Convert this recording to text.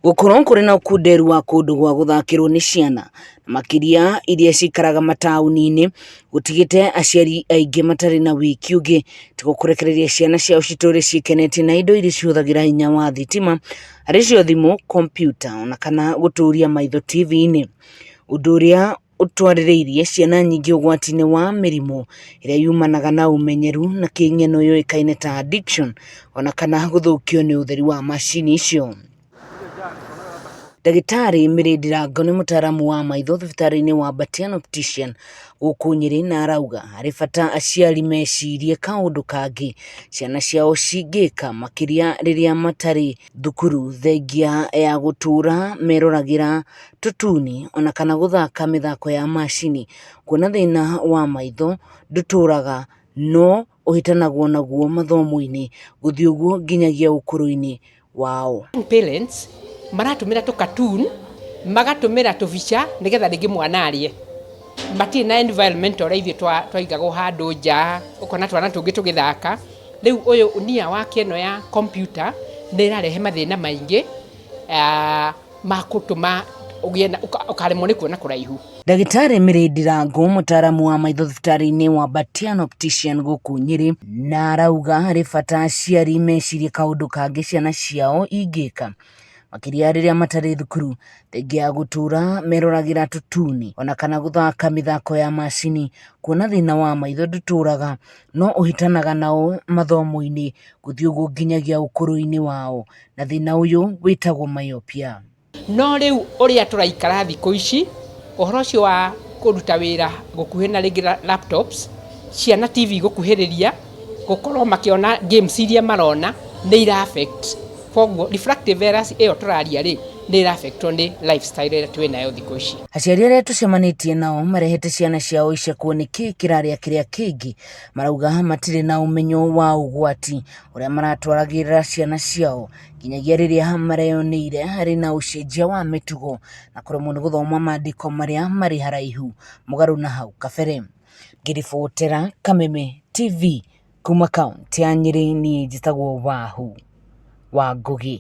Gũkorwo kũrĩ na ũkunderu wa kũndũ gwa gũthakĩrwo nĩ ciana makĩria iria cikaraga mataũni-inĩ gũtigĩte aciari aingĩ matarĩ na wiki ũngĩ ti gũkũrekereria ciana ciao citũre ciĩkenetie na indo iria cihũthagĩra hinya wa thitima arĩ cio thimũ, kompiuta ona kana gũtũria maitho TV-inĩ, ũndũ ũrĩa ũtwarĩrĩirie ciana nyingĩ ũgwati-inĩ wa mĩrimũ ĩrĩa yumanaga na ũmenyeru na kĩng'eno yũĩkaine ta addiction ona kana gũthũkio nĩ ũtheri wa macini icio. Ndagĩtarĩ Mary Ndirango nĩ mũtaaramu wa maitho thibitarĩ-inĩ wa Batian Optician gũkũ Nyĩrĩ na arauga harĩ bata aciari mecirie kaũndũ kangĩ ciana ciao cingĩka makĩria rĩrĩa matarĩ thukuru thengia ya gũtũra meroragĩra tũtuni ona kana gũthaka mĩthako ya macini, kuona thĩna wa maitho ndũtũraga no ũhĩtanagwo naguo mathomo-inĩ gũthiĩ ũguo nginyagia ũkũrũ-inĩ wao. Parents maratumĩra cartoon magatumĩra tũbica nĩgetha rĩngĩ mwana arĩe, matirĩ na environment ũrĩa ithuĩ twaigagwo handũ nja ũkona twana tũngĩ tũgĩthaka. Rĩu ũyũ nia wake ĩno ya computer nĩ ĩrarehe mathĩna maingĩ ma gũtũma ũkaremwo nĩ kuona kũraihu. Ndagĩtarĩ Mary Ndirango mũtaaramu wa maitho thibitarĩ-inĩ wa Batian Optician gũkũ Nyĩrĩ na arauga harĩ bata aciari mecirie kaũndũ kangĩ ciana ciao ingĩka makĩria rĩrĩa matarĩ thukuru thengia ya gũtũra meroragĩra tũtuni ona kana gũthaka mĩthako ya macini, kuona thĩna wa maitho ndũtũraga no ũhĩtanaga nao mathomo-inĩ gũthiĩ ũguo nginyagia ũkũrũ-inĩ wao na thĩna ũyũ wĩtagwo myopia. No rĩu ũrĩa tũraikara thikũ ici ũhoro ũcio wa kũruta wĩra gũkuhĩ na rĩngĩ laptops, ciana TV gũkuhĩrĩria, gũkorwo makĩona games iria marona nĩ ira affect. Koguo refractive errors ĩyo tũraria rĩ nĩ ira affect nĩ lifestyle ĩrĩa twĩnayo thikũ ici. Aciari arĩa tũcemanĩtie nao marehete ciana ciao icakwo nĩ kĩĩ kĩrarĩa kĩrĩa kĩngĩ, marauga matirĩ na ũmenyo wa ũgwati ũrĩa maratwaragĩrĩra ciana ciao nginyagia rĩrĩa mareyoneire harĩ na ũcenjia wa mĩtugo na kũremwo nĩ gũthoma maandĩko marĩa marĩ haraihu mũgarũ na hau kabere. Ngĩribotera Kameme TV kuma kaũntĩ ya Nyĩrĩ, niĩ njĩtagwo Wahu wa Ngũgĩ.